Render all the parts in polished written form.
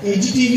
AGTV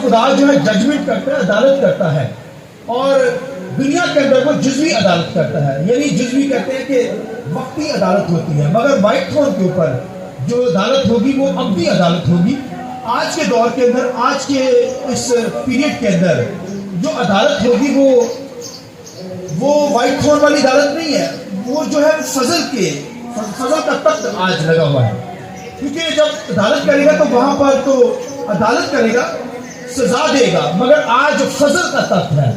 خدا جو ہے ججمنٹ کرتا ہے، عدالت کرتا ہے، اور دنیا کے اندر وہ جزوی عدالت کرتا ہے. یعنی جزوی کہتے ہیں کہ وقتی عدالت ہوتی ہے، مگر وائٹ تھرون کے اوپر جو عدالت ہوگی وہ ابدی عدالت ہوگی. آج کے دور کے اندر، آج کے اس پیریڈ کے اندر جو عدالت ہوگی وہ وائٹ تھرون والی عدالت نہیں ہے، وہ جو ہے فضل کا تخت آج لگا ہوا ہے. کیونکہ جب عدالت کرے گا تو وہاں پر تو عدالت کرے گا، سزا دے گا، مگر آج فضل کا تخت ہے.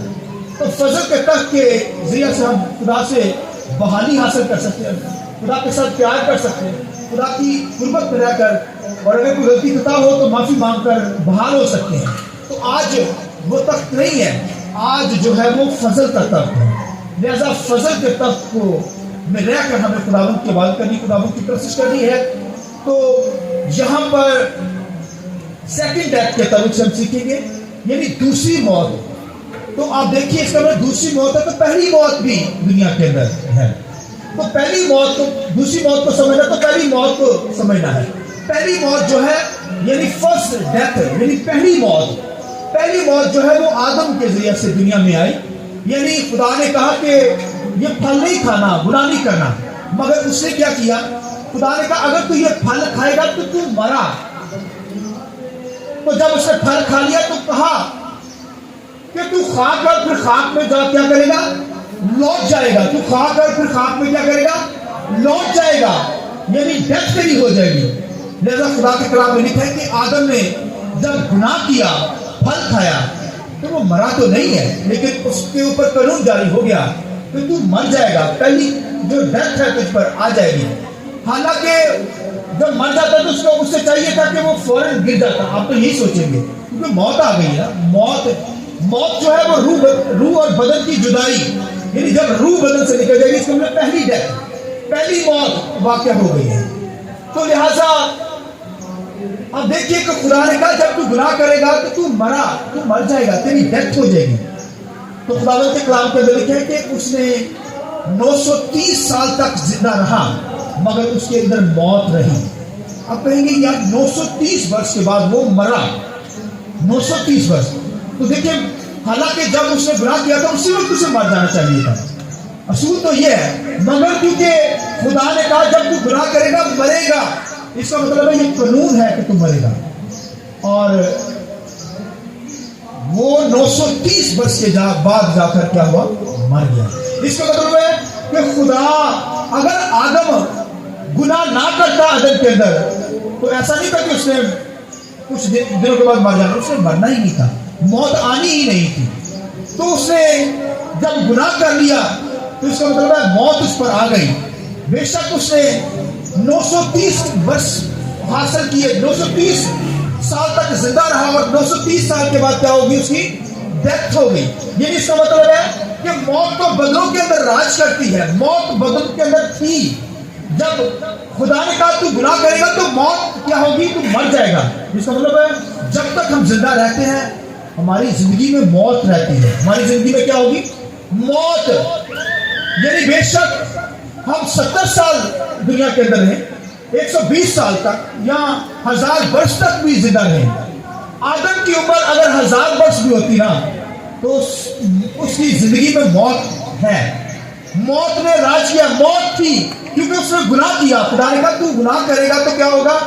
تو فضل کے تخت کے ذریعے سے ہم خدا سے بحالی حاصل کر سکتے ہیں، خدا کے ساتھ پیار کر سکتے ہیں، خدا کی قربت میں رہ کر، اور اگر کوئی غلطی خطا ہو تو معافی مانگ کر بحال ہو سکتے ہیں. تو آج وہ تخت نہیں ہے، آج جو ہے وہ فضل کا تخت ہے. لہذا فضل کے تخت کو میں رہ کر ہمیں خداوند کی عبادت کرنی، خداوند کی پرستش کرنی ہے. تو یہاں پر سیکنڈ ڈیتھ کے تعلق سے ہم سیکھیں گے، یعنی دوسری موت. تو آپ دیکھیے اس کا مطلب دوسری موت ہے، تو پہلی موت بھی دنیا کے اندر ہے. تو پہلی موت کو، دوسری موت کو سمجھنا تو پہلی موت کو سمجھنا ہے. پہلی موت جو ہے یعنی فرسٹ ڈیتھ، یعنی پہلی موت جو ہے وہ آدم کے ذریعے سے دنیا میں آئی. یعنی خدا نے کہا کہ یہ پھل نہیں کھانا، گناہ نہیں کرنا، مگر اس نے کیا کیا؟ خدا نے کہا اگر تو یہ پھل کھائے گا تو تو مرا. تو جب اس نے پھل کھا لیا تو کہا کہ تو خاک اور پھر خاک میں جا کیا کرے گا؟ لوٹ جائے گا. تو خاک اور پھر خاک میں کیا کرے گا؟ لوٹ جائے گا، یعنی ڈیتھ تیری ہو جائے گی. لہذا خدا کے کلام میں لکھا ہے کہ آدم نے جب گناہ کیا، پھل کھایا، تو وہ مرا تو نہیں ہے، لیکن اس کے اوپر قانون جاری ہو گیا کہ تو مر جائے گا، پہلی جو ڈیتھ ہے تجھ پر آ جائے گی. حالانکہ جب مر جاتا تو اس سے چاہیے تھا کہ وہ فوراً گر جاتا. آپ تو یہی سوچیں گے کیونکہ موت آ گئی ہے. موت جو ہے وہ روح اور بدن کی جدائی، یعنی جب روح بدن سے نکل جائے گی، اس کو ہم پہلی ڈیتھ، پہلی موت واقع ہو گئی ہے. تو لہذا اب دیکھیے کہ خدا نے کہا جب تو گناہ کرے گا تو مر جائے گا، تیری ڈیتھ ہو جائے گی. تو خداوند کے کلام کے اندر لکھا ہے کہ اس نے 930 سال تک زندہ رہا، مگر اس کے اندر موت رہی. اب کہیں گے یار 930 برس کے بعد وہ مرا، 930 برس. تو دیکھیں حالانکہ جب اس نے گناہ کیا تھا اسی وقت اسے مر جانا چاہیے تھا. اصول تو یہ ہے، مگر کیونکہ خدا نے کہا جب تو گناہ کرے گا مرے گا، اس کا مطلب ہے یہ قانون ہے کہ تو مرے گا. اور وہ 930 برس کے بعد جا کر کیا ہوا؟ مر گیا. اس کا مطلب ہے کہ خدا اگر آدم گناہ نہ کرتا عدن کے اندر تو ایسا نہیں تھا کہ اس نے کچھ دنوں کے بعد مر جانا. اس نے مرنا ہی نہیں تھا، موت آنی ہی نہیں تھی. تو اس نے جب گناہ کر لیا تو اس کا مطلب ہے موت اس پر آ گئی. بے شک اس نے 930 برس حاصل کیے، 930 سال تک زندہ رہا، اور 930 سال کے بعد کیا ہوگی؟ اس کی ڈیتھ ہو گئی. یعنی اس کا مطلب ہے کہ موت تو بدنوں کے اندر راج کرتی ہے. موت بدن کے اندر تھی. جب خدا نے کہا تو گناہ کرے گا تو موت کیا ہوگی؟ تو مر جائے گا. اس کا مطلب ہے جب تک ہم زندہ رہتے ہیں ہماری زندگی میں موت رہتی ہے. ہماری زندگی میں کیا ہوگی؟ موت. یعنی بے شک ہم 70 سال دنیا کے اندر ہیں، 120 سال تک یا 1000 برس تک بھی زندہ رہیں. آدم کی عمر اگر 1000 برس بھی ہوتی نا تو اس کی زندگی میں موت ہے. موت نے راج کیا، موت تھی کیونکہ اس نے گناہ کیا. خدا نے کہا تو گناہ کرے گا تو کیا ہوگا؟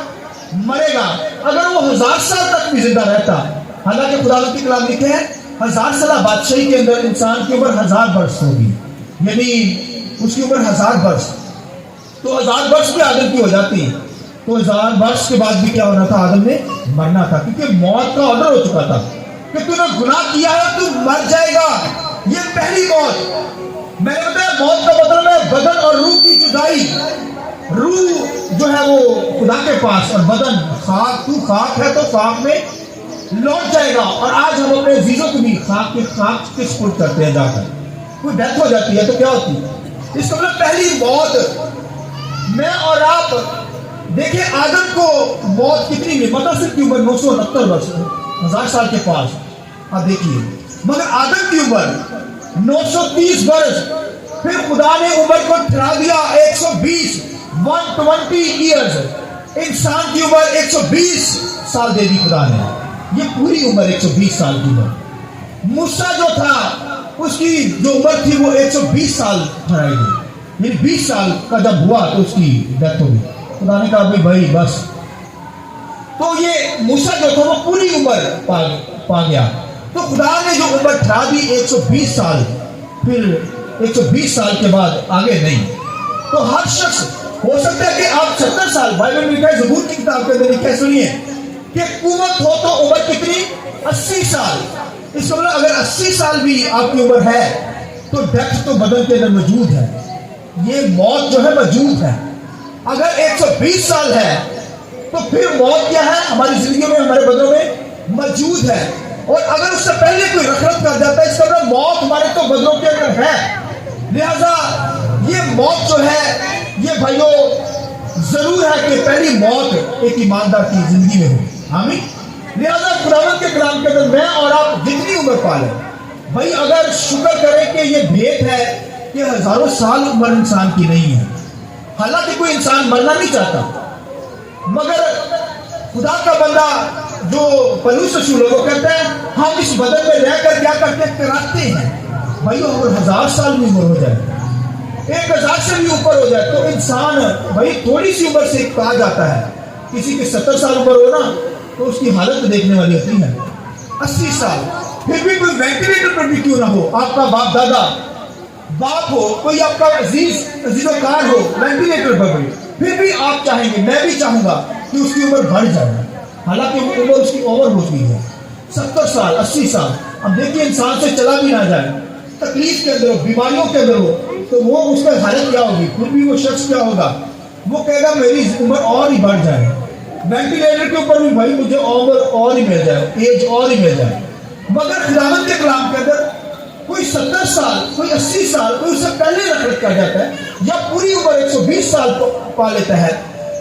مرے گا. اگر وہ 1000 سال تک بھی زندہ رہتا، حالانکہ خدا کی کلام لکھے ہیں 1000 سالہ بادشاہی کے اندر انسان کی عمر 1000 برس ہوگی، یعنی اس کی عمر 1000 برس. تو 1000 برس بھی آدم کی ہو جاتی تو 1000 برس کے بعد بھی کیا ہونا تھا؟ آدم نے مرنا تھا، کیونکہ موت کا آرڈر ہو چکا تھا کہ تو نے گناہ کیا ہے تو مر جائے گا. یہ پہلی موت. میں نے بتایا موت کا مطلب ہے بدن اور روح کی جدائی. روح جو ہے وہ خدا کے پاس اور بدن خاک. تو خاک ہے تو خاک میں لوٹ جائے گا. اور آج ہم اپنے عزیزوں کو بھی خاک کے سپرد کرتے ہیں. جا کر کوئی ڈیتھ ہو جاتی ہے تو کیا ہوتی ہے؟ اس کا مطلب پہلی موت. میں اور آپ دیکھیں آدم کو موت کتنی ہوئی؟ مطلب کی عمر 969 برس، 1000 سال کے پاس. آپ دیکھیے مگر آدم کی عمر 930 برس. پھر خدا نے عمر کو ٹھہرا دیا 120 ایئرز. انسان کی عمر 120 سال دے دی خدا نے. یہ پوری عمر 120 سال کی عمر. موسیٰ جو تھا اس کی جو عمر تھی وہ 120 سال ٹھہرائی گئی، یعنی 20 سال کا جب ہوا تو اس کی ڈیتھ ہو گئی. خدا نے کہا بھائی بس. تو یہ موسیٰ جو تھا وہ پوری عمر پا گیا. تو خدا نے جو عمر ٹھہرا دی 120 سال، پھر 120 سال کے بعد آگے نہیں. تو ہر شخص ہو سکتا ہے کہ آپ 70 سال، بائبل میں لکھا ہے زبور کی کتاب کے اندر لکھا ہے، سنیے کہ قوت ہو تو عمر کتنی؟ 80 سال. اس کا مطلب اگر 80 سال بھی آپ کی عمر ہے تو ڈیتھ تو بدن کے اندر موجود ہے، یہ موت جو ہے موجود ہے. اگر 120 سال ہے تو پھر موت کیا ہے؟ ہماری زندگی میں، ہمارے بدنوں میں موجود ہے. اور اگر اس سے پہلے کوئی رخرت کر جاتا ہے، اس کا مطلب موت ہمارے تو بدنوں کے اندر ہے. لہذا یہ موت جو ہے یہ بھائیو ضرور ہے کہ پہلی موت ایک ایماندار کی زندگی میں ہو. آمین. لہذا خداوند کے کلام کے اندر میں اور آپ جتنی عمر پالیں بھائی، اگر شکر کریں کہ یہ بھیت ہے کہ ہزاروں سال عمر انسان کی نہیں ہے. حالانکہ کوئی انسان مرنا نہیں چاہتا، مگر خدا کا بندہ جو پولس رسول ہے وہ کہتا ہے ہم اس بدن میں رہ کر کیا کرتے ہیں؟ کراتے ہیں. بھائیو اگر 1000 سال بھی عمر ہو جائے، 1000 سے بھی اوپر ہو جائے، تو انسان بھائی تھوڑی سی عمر سے کہا جاتا ہے. کسی کے 70 سال عمر ہو نا تو اس کی حالت دیکھنے والی ہوتی ہے. 80 سال پھر بھی کوئی وینٹیلیٹر پر بھی کیوں نہ ہو، آپ کا باپ دادا باپ ہو، کوئی آپ کا عزیز و کار ہو وینٹیلیٹر پر بھی، پھر بھی آپ چاہیں گے، میں بھی چاہوں گا کہ اس کی عمر بڑھ جائے. حالانکہ وہ عمر اس کی اوور ہو گئی ہے، 70 سال 80 سال. اب دیکھیے انسان سے چلا بھی نہ جائے، تکلیف کے اندر ہو، بیماریوں کے اندر ہو، تو وہ اس کا حالت کیا ہوگی؟ پھر بھی وہ شخص کیا ہوگا؟ وہ کہے گا میری عمر اور ہی بڑھ جائے. وینٹیلیٹر کے اوپر بھی بھائی مجھے عمر اور ہی مل جائے، ایج اور ہی مل جائے. مگر خداوند کے کلام کے اندر کوئی 70 سال، کوئی 80 سال، کوئی اس سے پہلے رخصت کر جاتا ہے، یا پوری عمر 120 سال پا لیتا ہے.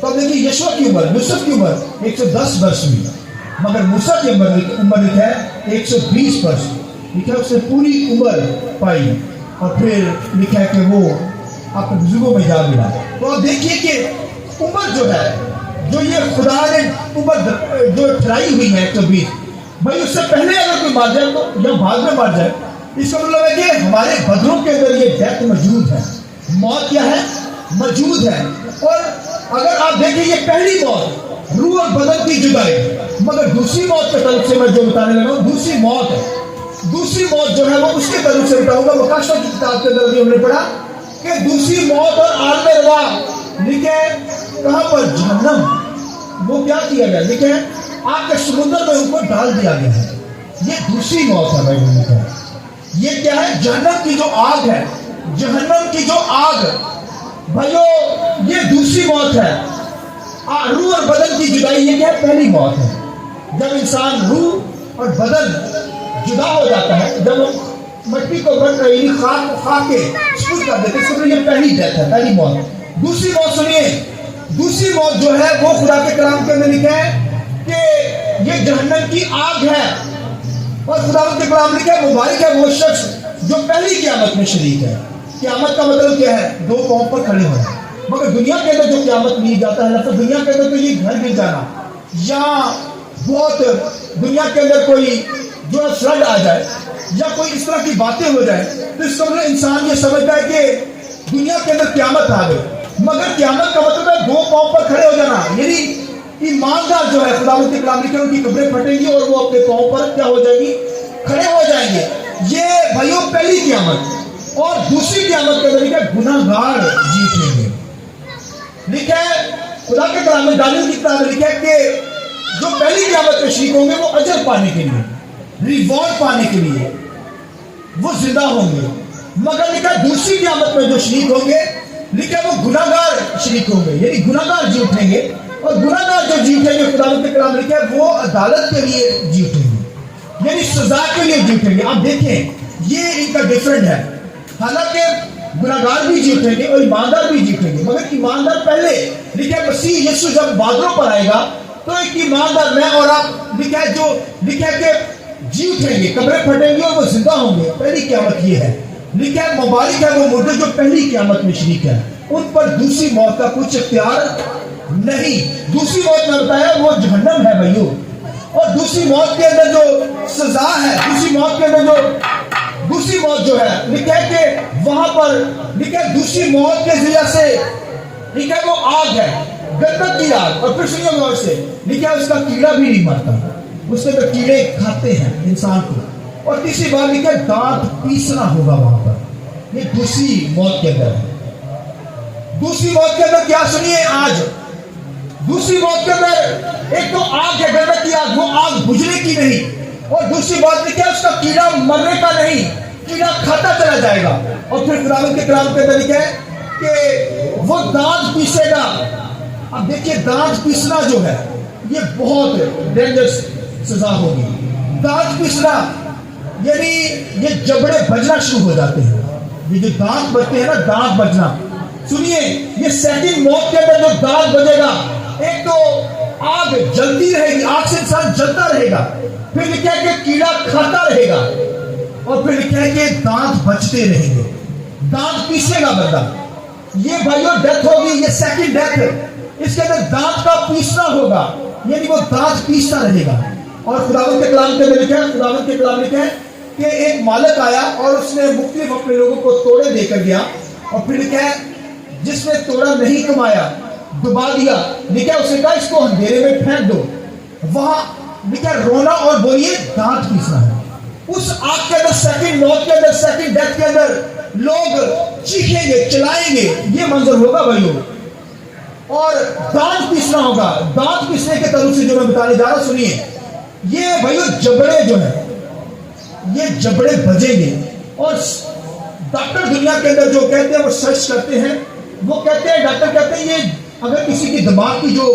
تو اب دیکھیے یشوع کی عمر، یوسف کی عمر 110 برس ہوئی، مگر موسیٰ کی عمر لکھا ہے 120 برس. لکھا ہے اس نے پوری عمر پائی، اور پھر لکھا ہے کہ وہ اپنے بزرگوں میں جا ملا. تو آپ دیکھیے کہ عمر جو ہے، جو یہ خدا نے عمر جو ٹھہرائی ہوئی ہے 120، بھائی اس سے پہلے اگر کوئی مر جائے تو یا بعد میں مر جائے، اس کا مطلب ہے کہ ہمارے بدنوں کے اندر یہ ڈیتھ موجود ہے، موت کیا ہے؟ موجود ہے. اور اگر آپ دیکھیں یہ پہلی موت روح اور بدن کی جدائی، مگر دوسری موت کے تعلق سے میں جو بتانے لگا ہوں، دوسری موت جو ہے وہ اس کے تعلق سے بتاؤں گا. مکاشفہ کی کتاب کے اندر بھی ہم نے پڑھا کہ دوسری موت اور عالم روا لکھے کہاں پر؟ جہنم. وہ کیا کیا گیا؟ لکھے آگ کے سمندر میں ان کو ڈال دیا گیا ہے. یہ دوسری موت ہے بھائی. یہ کیا ہے؟ جہنم کی جو آگ ہے، جہنم کی جو آگ بھائیو یہ دوسری موت ہے. روح اور بدن کی جدائی یہ کیا ہے؟ پہلی موت ہے. جب انسان روح اور بدن جدا ہو جاتا ہے، جب وہ مٹی کو بن رہی خاک کو کھا کے سپرد کر دیتے، اس یہ پہلی ڈیتھ ہے، پہلی موت. دوسری موت سنیے، دوسری موت جو ہے وہ خدا کے کلام کے اندر لکھا ہے کہ یہ جہنم کی آگ ہے. اور خدا کے کلام لکھا ہے مبارک ہے وہ شخص جو پہلی قیامت میں شریک ہے. قیامت کا مطلب کیا ہے؟ دو پاؤں پر کھڑے ہونا. مگر دنیا کے اندر جو قیامت نہیں جاتا ہے، لفظ دنیا کے اندر تو یہ گھر گر جانا، یا بہت دنیا کے اندر کوئی جو ہے فلڈ آ جائے، یا کوئی اس طرح کی باتیں ہو جائے، تو اس کا مطلب انسان یہ سمجھتا ہے کہ دنیا کے اندر قیامت آ گئی. مگر قیامت کا مطلب ہے دو پاؤں پر کھڑے ہو جانا، یعنی ایماندار جو ہے خداوند کے کلام لکھے ان کی قبریں پھٹیں گی اور وہ اپنے پاؤں پر کیا ہو جائیں گی؟ کھڑے ہو جائیں گے. یہ بھائیوں پہلی قیامت. اور دوسری قیامت کے اندر لکھا ہے گناہگار جی اٹھیں گے. لکھا ہے خدا کے کلام میں، دانیل کی کتاب میں لکھا ہے کہ جو پہلی قیامت میں شریک ہوں گے وہ اجر پانے کے لیے، ریوارڈ پانے کے لیے وہ زندہ ہوں گے. مگر لکھا ہے دوسری قیامت میں جو شریک ہوں گے، لکھا ہے وہ گناہگار شریک ہوں گے، یعنی گناہگار جی اٹھیں گے. اور گناہگار جو جی اٹھیں گے، خداوند کے کلام لکھا ہے وہ عدالت کے لیے جی اٹھیں گے، یعنی سزا کے لیے جی اٹھیں گے. آپ دیکھیں یہ ان کا ڈفرنٹ ہے. حالانکہ گناہگار بھی جی اٹھیں گے اور ایماندار بھی جی اٹھیں گے، مگر ایماندار پہلے. لکھا ہے مسیح یسوع جب بادلوں پر آئے گا تو ایک ایماندار میں اور آپ لکھا ہے جو لکھا ہے کہ جی اٹھیں گے، قبریں پھٹیں گی اور وہ زندہ ہوں گے. پہلی قیامت یہ ہے. لکھا ہے مبارک ہے وہ مردے جو پہلی قیامت میں شریک ہے، ان پر دوسری موت کا کچھ اختیار نہیں. دوسری موت میں بتایا وہ جہنم ہے بھائیو. اور دوسری موت کے اندر جو سزا ہے, دوسری موت کے اندر دوسری موت جو ہے, لکھا ہے کہ وہاں پر لکھا ہے دوسری موت کے ذریعے سے لکھا ہے وہ آگ ہے, گندک کی آگ. اور پھر سنیے غور سے, لکھا ہے اس کا کیڑا بھی نہیں مرتا, اس کے اندر کیڑے کھاتے ہیں انسان کو. اور تیسری بات لکھا ہے دانت پیسنا ہوگا وہاں پر. یہ دوسری موت کے اندر ہے. دوسری موت کے اندر کیا سنیے آج, دوسری موت کے اندر ایک تو آگ ہے, گندک کی آگ, وہ آگ بجھنے کی نہیں. اور دوسری بات لکھا ہے اس کا کیڑا مرنے کا نہیں, کیڑا کھاتا چلا جائے گا. اور پھر خداوند کے کلام کے اندر لکھا ہے کہ وہ دانت پیسے گا. اب دیکھیے دانت پیسنا جو ہے یہ بہت ڈینجرس سزا ہوگی. دانت پیسنا یعنی یہ جبڑے بجنا شروع ہو جاتے ہیں. یہ جو دانت بجتے ہیں نا, دانت بجنا, سنیے یہ سیکنڈ موت کے اندر جو دانت بجے گا, ایک تو آگ جلتی رہے گی, آگ سے انسان جلتا رہے گا, پھر لکھا ہے کہ کیڑا کھاتا رہے گا, اور پھر لکھا ہے کہ دانت بچتے رہیں گے, دانت پیسے گا بندہ. یہ بھائیوں ڈیتھ ہوگی, یہ سیکنڈ ڈیتھ ہے. اس کے اندر دانت کا پیسنا ہوگا, یعنی وہ دانت پیستا رہے گا. اور خداوند کے کلام کے اندر لکھا ہے, خداوند کے کلام لکھا ہے کہ ایک مالک آیا اور اس نے مختلف اپنے لوگوں کو توڑے دے کر گیا, اور پھر لکھا ہے جس نے توڑا نہیں کمایا دبا دیا, لکھا ہے اسے کہا اس کو اندھیرے میں پھینک دو. وہاں لکھا ہے رونا اور بولیے دانت پیسنا ہے. اس آگ کے اندر سیکنڈ موت کے اندر, سیکنڈ ڈیتھ کے اندر لوگ چیخیں گے, چلائیں گے, یہ منظر ہوگا بھائیوں. اور دانت پیسنا ہوگا. دانت پیسنے کے تعلق سے جو میں بتانے جا رہا ہوں سنیے, یہ بھائیوں جبڑے جو ہیں یہ جبڑے بجیں گے. اور ڈاکٹر دنیا کے اندر جو کہتے ہیں وہ سرچ کرتے ہیں, وہ کہتے ہیں, ڈاکٹر کہتے ہیں یہ اگر کسی کی دماغ کی جو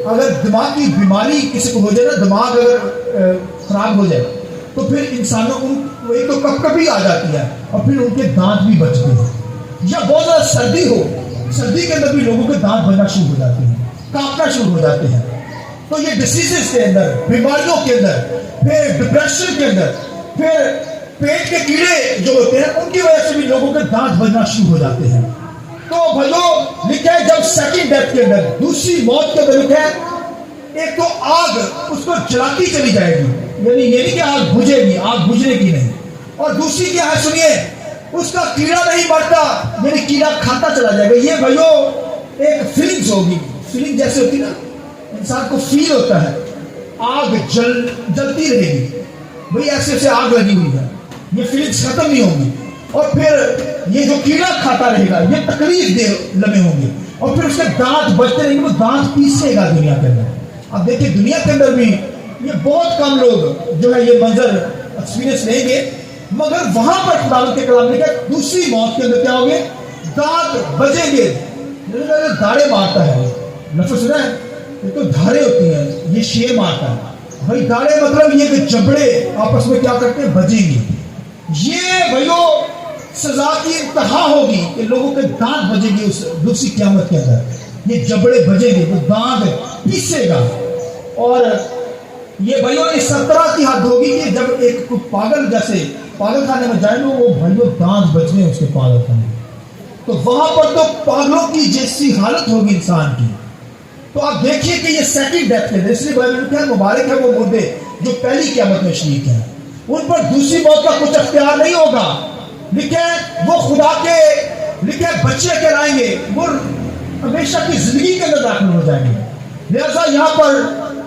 اگر دماغ کی بیماری کسی کو ہو جائے نا, دماغ اگر خراب ہو جائے تو پھر انسانوں کو ایک تو کپکپی آ جاتی ہے, اور پھر ان کے دانت بھی بچتے ہیں. یا بہت زیادہ سردی ہو, سردی کے اندر بھی لوگوں کے دانت بجنا شروع ہو جاتے ہیں, کانپنا شروع ہو جاتے ہیں. تو یہ ڈیزیزز کے اندر, بیماریوں کے اندر, پھر ڈپریشن کے اندر, پھر پیٹ کے کیڑے جو ہوتے ہیں ان کی وجہ سے بھی لوگوں کے دانت بجنا شروع ہو جاتے ہیں. تو بھائیوں لکھا ہے جب سیکنڈ ڈیتھ کے اندر, دوسری موت کے اندر لکھا ہے ایک تو آگ اس کو جلاتی چلی جائے گی, یعنی یہ نہیں کہ آگ بجھے گی, آگ بجھنے کی نہیں. اور دوسری کیا ہے سنیے, اس کا کیڑا نہیں مرتا, یعنی کیڑا کھاتا چلا جائے گا. یہ بھائیوں ایک فیلنگز ہوگی, فیلنگ جیسے ہوتی نا, انسان کو فیل ہوتا ہے آگ جلتی رہے گی, بھئی ایسے ایسے آگ لگی ہوئی ہے, یہ فیلنگز ختم نہیں ہوں گی. اور پھر یہ جو کیڑا کھاتا رہے گا یہ تکلیف دہ لمحے ہوں گے, اور پھر اس کے دانت بچتے رہیں گے, وہ دانت پیسے گا دنیا کے اندر. اب دیکھیں دنیا کے اندر بھی یہ بہت کم لوگ جو ہے یہ منظر ایکسپیرینس لیں گے, مگر وہاں پر خداوند کے کلام نے کہا دوسری موت کے اندر کیا ہوگے, دانت بجیں گے. دھاڑے مارتا ہے, لفظ سنا ہے, یہ تو دھاڑے ہوتی ہیں, یہ شیر مارتا ہے. بھائی دھاڑے مطلب یہ کہ جبڑے آپس میں کیا کرتے ہیں, بجیں گے. یہ بھائیوں سزا کی انتہا ہوگی کہ لوگوں کے دانت بجیں گے اس دوسری قیامت کے اندر. یہ جبڑے بجیں گے, وہ دانت پیسے گا. اور یہ بھائیوں اس طرح کی حد ہوگی کہ جب ایک پاگل جیسے پاگل خانے میں جائیں گے, وہ بھائیوں دانت بچنے ہیں اس کے پاگل خانے, تو وہاں پر تو پاگلوں کی جیسی حالت ہوگی انسان کی. تو آپ دیکھیے کہ یہ سیکنڈ ڈیتھ ہے, اس لیے بائبل میں کیا مبارک ہے وہ مردے جو پہلی قیامت میں شریک ہیں, ان پر دوسری موت کا کچھ اختیار نہیں ہوگا. لکھے وہ خدا کے لکھے بچے کہلائیں گے, وہ ہمیشہ کی زندگی کے اندر داخل ہو جائیں گے. لہذا یہاں پر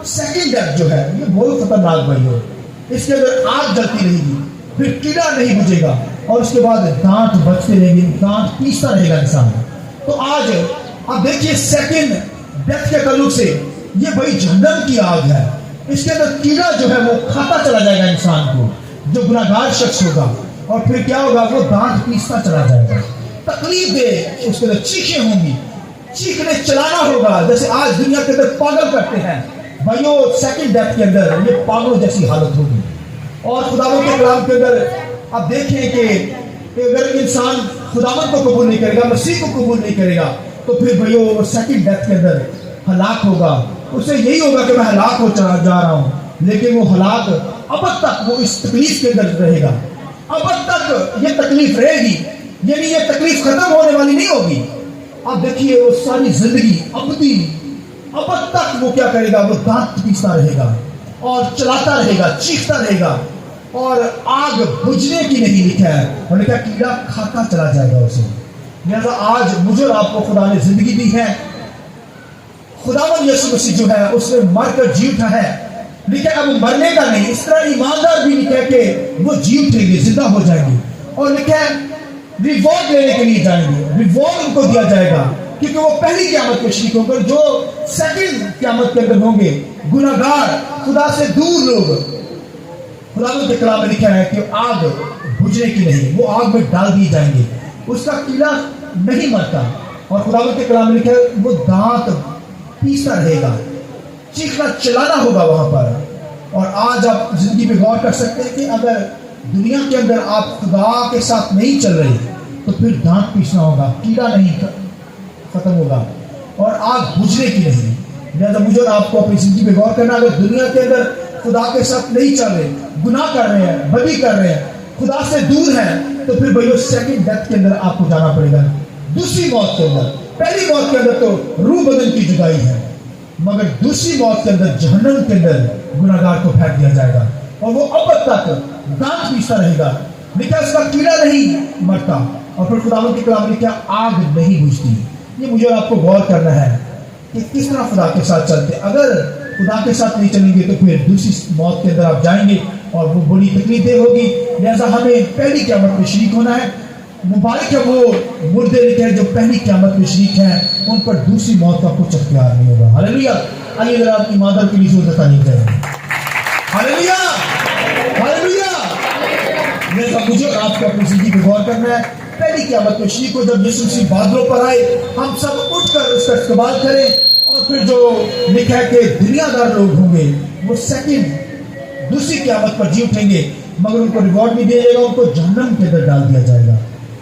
سیکنڈ ڈیتھ جو ہے یہ بہت خطرناک بھائی ہو, اس کے اندر آگ جلتی رہے گی, پھر کیڑا نہیں بجھے گا, اور اس کے بعد دانت بچتے رہیں گے, دانت پیستا رہے گا انسان. تو آج آپ دیکھیے سیکنڈ ڈیتھ کے تعلق سے یہ بھائی جہنم کی آگ ہے. اس کے اندر کیڑا جو ہے وہ کھاتا چلا جائے گا انسان کو, جو گناہگار شخص ہوگا, اور پھر کیا ہوگا, وہ دانت پیستا چلا جائے گا. تکلیف دے اس کے اندر چیخیں ہوں گی, چیخنے چلانا ہوگا, جیسے آج دنیا کے اندر پاگل کرتے ہیں بھائیوں. سیکنڈ ڈیتھ کے اندر یہ پاگلوں جیسی حالت ہوگی. اور خداوند کے کلام کے اندر آپ دیکھیں کہ اگر انسان خداوند کو قبول نہیں کرے گا, مسیح کو قبول نہیں کرے گا, تو پھر بھائیوں سیکنڈ ڈیتھ کے اندر ہلاک ہوگا. اسے یہی ہوگا کہ میں ہلاک ہو جا رہا ہوں, لیکن وہ ہلاک ابد تک وہ اس تکلیف کے اندر رہے گا, ابد تک یہ تکلیف رہے گی, یعنی یہ تکلیف ختم ہونے والی نہیں ہوگی. آپ دیکھیے وہ ساری زندگی ابد تک وہ کیا کرے گا, وہ دانت پیستا رہے گا. اور چلاتا رہے گا, چیختا رہے گا, اور آگ بجھنے کی نہیں لکھا ہے, اور لکھا کیڑا کھاتا چلا جائے گا اسے. لہذا آج مجھے اور آپ کو خدا نے زندگی دی ہے. خداوند یسوع مسیح جو ہے اس نے مر کر جی اٹھا ہے. لکھا اب مرنے کا نہیں, اس طرح ایماندار بھی لکھا کہ وہ جی اٹھیں گے, زندہ ہو جائیں گے, اور لکھا ہے ریوارڈ لینے کے لیے جائیں گے. ریوارڈ ان کو دیا جائے گا کیونکہ وہ پہلی قیامت میں شریک ہوں گے. جو سیکنڈ قیامت کے اندر ہوں گے گناہگار, خدا سے دور لوگ, خداوند کے کلام میں لکھا ہے کہ آگ بجھنے کی نہیں, وہ آگ میں ڈال دیے جائیں گے. اس کا کیڑا نہیں مرتا, اور خداوند کے کلام میں لکھا ہے وہ دانت پیستا رہے گا, چیخنا چلانا ہوگا وہاں پر. اور آج آپ زندگی پہ غور کر سکتے ہیں کہ اگر دنیا کے اندر آپ خدا کے ساتھ نہیں چل رہے تو پھر دانت پیسنا ہوگا, کیڑا نہیں ختم ہوگا, اور آگ بجھنے کی نہیں. لہذا مجھے اور آپ کو اپنی زندگی پہ غور کرنا, اگر دنیا کے اندر خدا کے ساتھ نہیں چل رہے, گناہ کر رہے ہیں, بدی کر رہے ہیں, خدا سے دور ہیں, تو پھر بھائیو سیکنڈ ڈیتھ کے اندر آپ کو جانا پڑے گا, دوسری موت کے اندر. پہلی موت کے اندر تو روح بدن کی جدائی ہے, مگر دوسری موت کے اندر جہنم کے اندر گناہگار کو پھینک دیا جائے گا, اور وہ اب تک دانت پیستا رہے گا. لکھا اس کا کیڑا نہیں مرتا, اور پھر خداوند کے کلام میں لکھا آگ نہیں بجھتی. یہ مجھے اور آپ کو غور کرنا ہے کہ کس طرح خدا کے ساتھ چلتے. اگر خدا کے ساتھ نہیں چلیں گے تو پھر دوسری موت کے اندر آپ جائیں گے, اور وہ بڑی تکلیفیں ہوگی. لہذا ہمیں پہلی قیامت میں شریک ہونا ہے. مبارک ہے وہ مردے لکھے ہیں جو پہلی قیامت میں شریک ہیں, ان پر دوسری موت کا کچھ اختیار نہیں ہوگا. ہاللیلویا. آئیے ذرا اپنی مادر کے لیے زور تعلیم کریں. ہاللیلویا, ہاللیلویا. لہذا مجھے اور آپ کو اپنی زندگی پہ غور کرنا ہے. پہلی قیامت میں شریک ہو, جب یسوع مسیح بادلوں پر آئے, ہم سب اٹھ کر اس کا استقبال کریں, اور پھر جو لکھا ہے کہ دنیا دار لوگ ہوں گے وہ سیکنڈ دوسری قیامت پر جی اٹھیں گے, مگر ان کو ریوارڈ نہیں دیا جائے گا, ان کو جہنم کے اندر ڈال دیا جائے گا.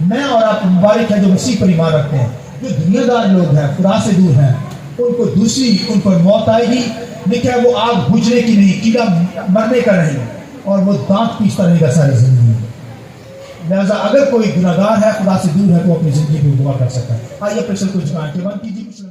میں اور آپ مبارک ہیں جو مسیح پر ایمان رکھتے ہیں. جو دنیا دار لوگ ہیں, خدا سے دور ہیں, ان کو دوسری ان پر موت آئے گی. لکھا ہے وہ آگ بجھنے کی نہیں, کیڑا مرنے کا نہیں, اور وہ دانت پیستا رہے گا ساری زندگی. لہذا اگر کوئی گناہگار ہے, خدا سے دور ہے, تو اپنی زندگی کو دعا کر سکتا ہے. آئیے پریشر کو جھکا کے بند کیجیے.